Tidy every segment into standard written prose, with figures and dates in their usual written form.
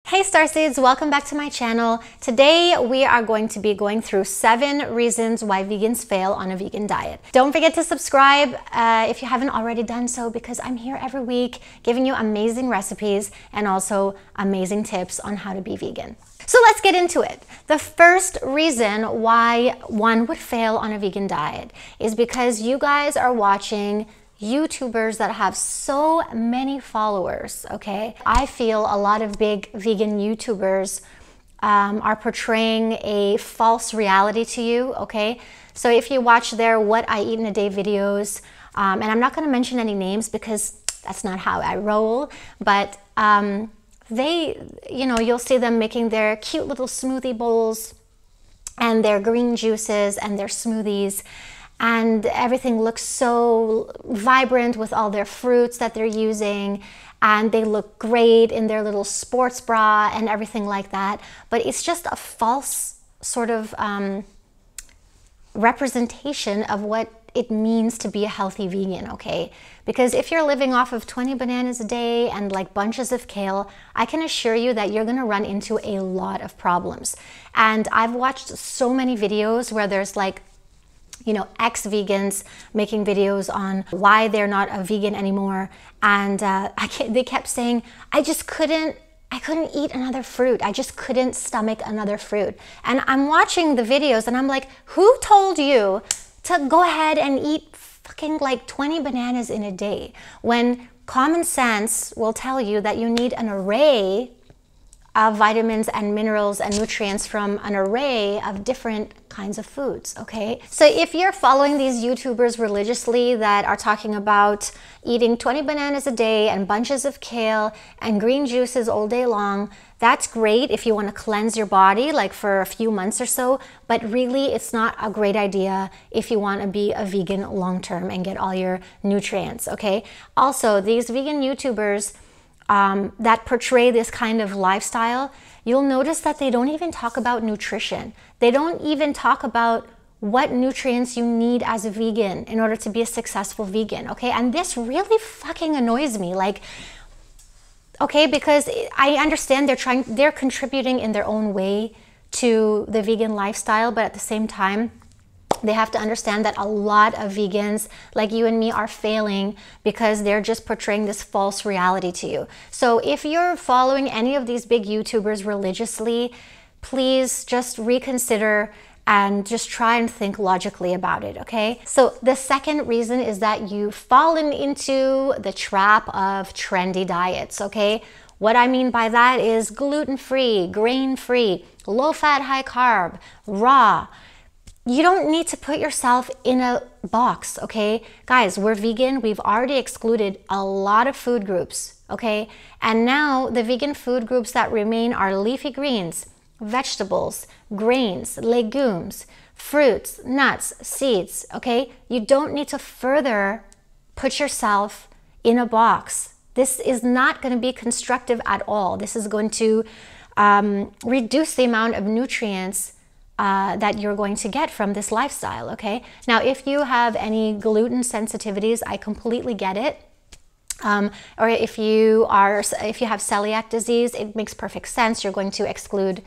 Hey Starseeds, welcome back to my channel. Today we are going to be going through 7 reasons why vegans fail on a vegan diet. Don't forget to subscribe if you haven't already done so, because I'm here every week giving you amazing recipes and also amazing tips on how to be vegan. So let's get into it. The first reason why one would fail on a vegan diet is because you guys are watching YouTubers that have so many followers, okay? I feel a lot of big vegan YouTubers are portraying a false reality to you, okay? So if you watch their what I eat in a day videos, and I'm not gonna mention any names because that's not how I roll, but you'll see them making their cute little smoothie bowls and their green juices and their smoothies, and everything looks so vibrant with all their fruits that they're using, and they look great in their little sports bra and everything like that. But it's just a false sort of representation of what it means to be a healthy vegan, okay? Because if you're living off of 20 bananas a day and like bunches of kale, I can assure you that you're gonna run into a lot of problems. And I've watched so many videos where there's like, you know, ex-vegans making videos on why they're not a vegan anymore, and they kept saying, I couldn't eat another fruit. I just couldn't stomach another fruit. And I'm watching the videos and I'm like, who told you to go ahead and eat fucking like 20 bananas in a day, when common sense will tell you that you need an array of vitamins and minerals and nutrients from an array of different kinds of foods, okay? So if you're following these YouTubers religiously that are talking about eating 20 bananas a day and bunches of kale and green juices all day long, that's great if you want to cleanse your body like for a few months or so, but really it's not a great idea if you want to be a vegan long-term and get all your nutrients, okay? Also, these vegan YouTubers that portray this kind of lifestyle, you'll notice that they don't even talk about nutrition. They don't even talk about what nutrients you need as a vegan in order to be a successful vegan, okay? And this really fucking annoys me, like, okay, because I understand they're contributing in their own way to the vegan lifestyle, but at the same time, they have to understand that a lot of vegans like you and me are failing because they're just portraying this false reality to you. So if you're following any of these big YouTubers religiously, please just reconsider and just try and think logically about it, okay? So the second reason is that you've fallen into the trap of trendy diets, okay? What I mean by that is gluten-free, grain-free, low-fat, high-carb, raw. You don't need to put yourself in a box, okay? Guys, we're vegan. We've already excluded a lot of food groups, okay? And now the vegan food groups that remain are leafy greens, vegetables, grains, legumes, fruits, nuts, seeds, okay? You don't need to further put yourself in a box. This is not going to be constructive at all. This is going to reduce the amount of nutrients that you're going to get from this lifestyle, okay? Now, if you have any gluten sensitivities, I completely get it. Or if you have celiac disease, it makes perfect sense. You're going to exclude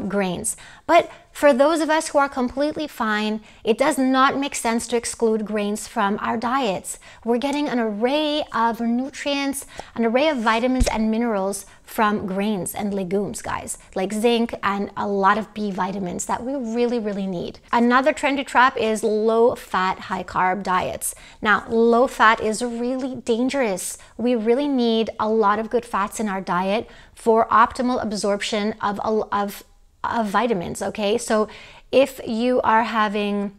grains. But for those of us who are completely fine, it does not make sense to exclude grains from our diets. We're getting an array of nutrients, an array of vitamins and minerals from grains and legumes, guys, like zinc and a lot of B vitamins that we really, really need. Another trendy trap is low-fat, high-carb diets. Now, low-fat is really dangerous. We really need a lot of good fats in our diet for optimal absorption of vitamins, okay? So if you are having,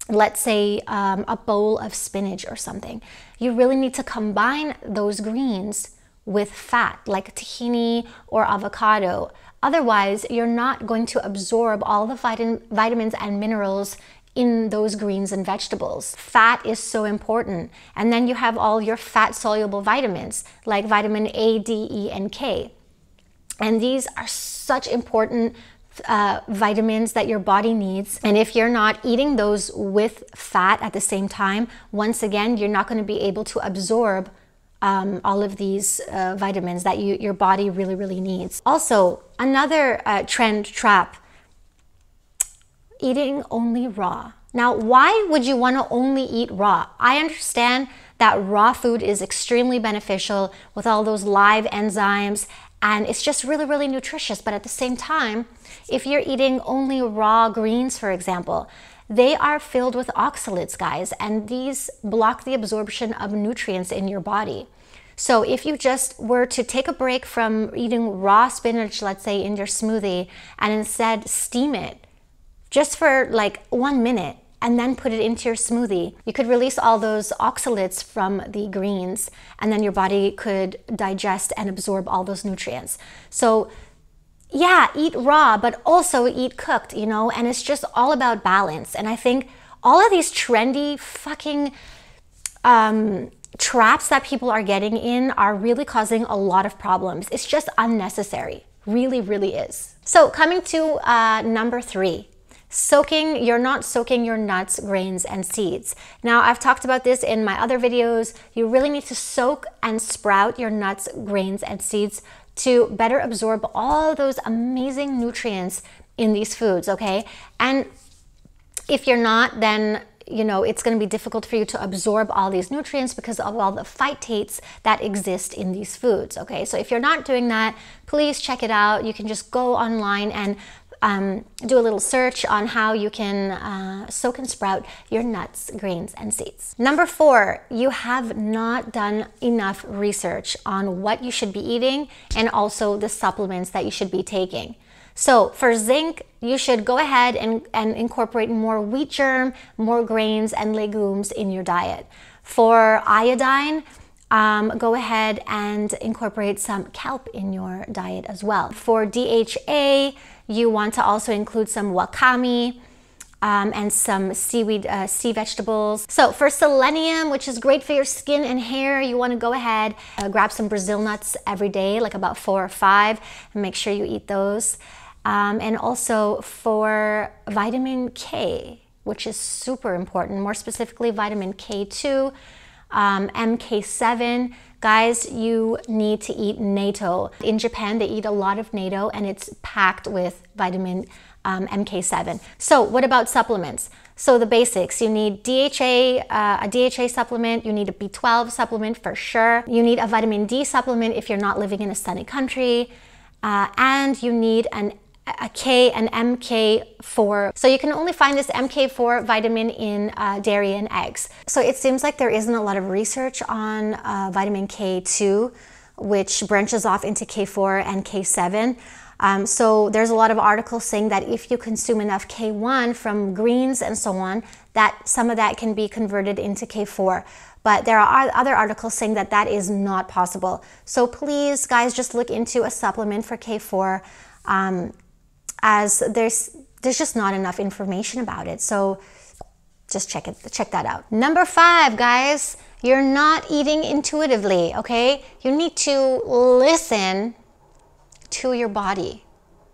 let's say, a bowl of spinach or something, you really need to combine those greens with fat, like tahini or avocado. Otherwise, you're not going to absorb all the vitamins and minerals in those greens and vegetables. Fat is so important. And then you have all your fat-soluble vitamins, like vitamin A, D, E, and K. And these are such important vitamins that your body needs. And if you're not eating those with fat at the same time, once again, you're not going to be able to absorb all of these vitamins that your body really, really needs. Also, another trend trap, eating only raw. Now, why would you want to only eat raw? I understand that raw food is extremely beneficial with all those live enzymes, and it's just really, really nutritious. But at the same time, if you're eating only raw greens, for example, they are filled with oxalates, guys, and these block the absorption of nutrients in your body. So if you just were to take a break from eating raw spinach, let's say in your smoothie, and instead steam it just for like 1 minute and then put it into your smoothie, you could release all those oxalates from the greens, and then your body could digest and absorb all those nutrients. So yeah, eat raw, but also eat cooked, you know, and it's just all about balance. And I think all of these trendy fucking traps that people are getting in are really causing a lot of problems. It's just unnecessary, really, really is. So coming to number 3, you're not soaking your nuts, grains, and seeds. Now, I've talked about this in my other videos. You really need to soak and sprout your nuts, grains, and seeds to better absorb all those amazing nutrients in these foods, okay? And if you're not, then you know it's going to be difficult for you to absorb all these nutrients because of all the phytates that exist in these foods, okay? So if you're not doing that, please check it out. You can just go online and do a little search on how you can soak and sprout your nuts, grains, and seeds. Number 4, you have not done enough research on what you should be eating and also the supplements that you should be taking. So for zinc, you should go ahead and incorporate more wheat germ, more grains and legumes in your diet. For iodine, go ahead and incorporate some kelp in your diet as well. For DHA, you want to also include some wakame and some seaweed, sea vegetables. So for selenium, which is great for your skin and hair, you want to go ahead, grab some Brazil nuts every day, like about 4 or 5, and make sure you eat those. And also for vitamin K, which is super important, more specifically vitamin K2, MK7. Guys, you need to eat natto. In Japan, they eat a lot of natto and it's packed with vitamin MK7. So what about supplements? So the basics, you need DHA, a DHA supplement, you need a B12 supplement for sure. You need a vitamin D supplement if you're not living in a sunny country. And you need a K and MK4. So you can only find this MK4 vitamin in dairy and eggs. So it seems like there isn't a lot of research on vitamin K2, which branches off into K4 and K7. So there's a lot of articles saying that if you consume enough K1 from greens and so on, that some of that can be converted into K4. But there are other articles saying that that is not possible. So please, guys, just look into a supplement for K4. As there's just not enough information about it. So just check that out. Number 5, guys, you're not eating intuitively, okay? You need to listen to your body.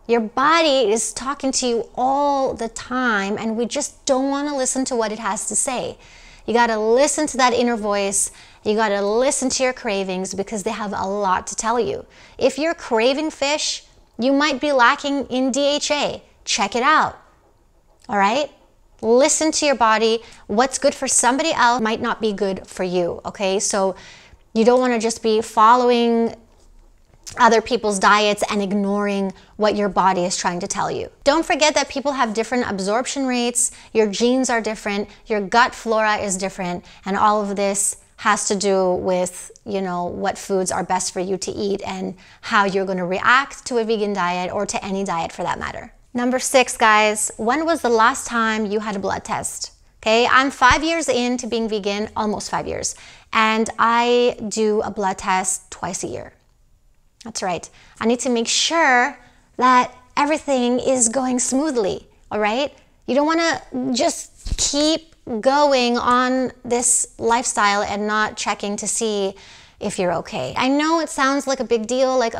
Your body is talking to you all the time, and we just don't want to listen to what it has to say. You got to listen to that inner voice. You got to listen to your cravings because they have a lot to tell you. If you're craving fish, you might be lacking in DHA. Check it out. All right? Listen to your body. What's good for somebody else might not be good for you, okay? So you don't want to just be following other people's diets and ignoring what your body is trying to tell you. Don't forget that people have different absorption rates. Your genes are different. Your gut flora is different. And all of this has to do with, you know, what foods are best for you to eat and how you're going to react to a vegan diet or to any diet for that matter. Number 6, guys, when was the last time you had a blood test? Okay, I'm 5 years into being vegan, almost 5 years, and I do a blood test twice a year. That's right. I need to make sure that everything is going smoothly, all right? You don't want to just keep going on this lifestyle and not checking to see if you're okay. I know it sounds like a big deal, like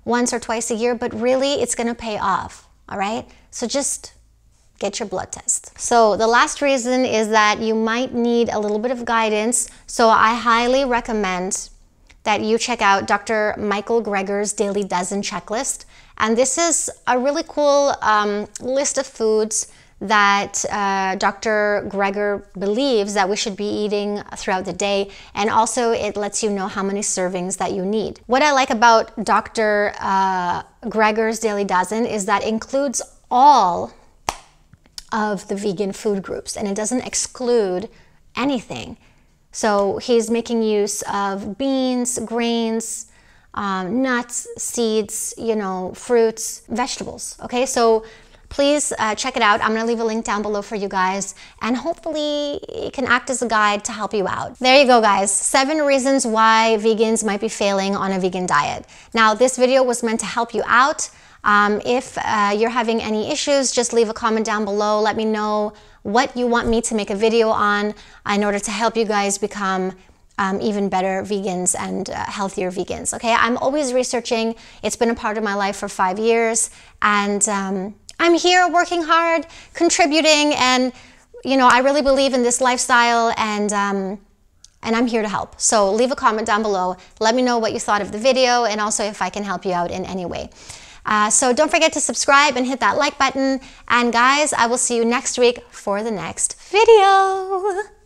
once or twice a year, but really it's gonna pay off, all right? So just get your blood test. So the last reason is that you might need a little bit of guidance. So I highly recommend that you check out Dr. Michael Greger's Daily Dozen Checklist. And this is a really cool list of foods that Dr. Greger believes that we should be eating throughout the day. And also it lets you know how many servings that you need. What I like about Dr. Greger's Daily Dozen is that it includes all of the vegan food groups and it doesn't exclude anything. So he's making use of beans, grains, nuts, seeds, you know, fruits, vegetables. Okay, so please check it out. I'm gonna leave a link down below for you guys, and hopefully it can act as a guide to help you out. There you go, guys. 7 reasons why vegans might be failing on a vegan diet. Now, this video was meant to help you out. If you're having any issues, just leave a comment down below. Let me know what you want me to make a video on in order to help you guys become even better vegans and healthier vegans. Okay, I'm always researching. It's been a part of my life for 5 years, and I'm here working hard, contributing, and you know, I really believe in this lifestyle, and I'm here to help. So leave a comment down below. Let me know what you thought of the video, and also if I can help you out in any way. So don't forget to subscribe and hit that like button. And guys, I will see you next week for the next video.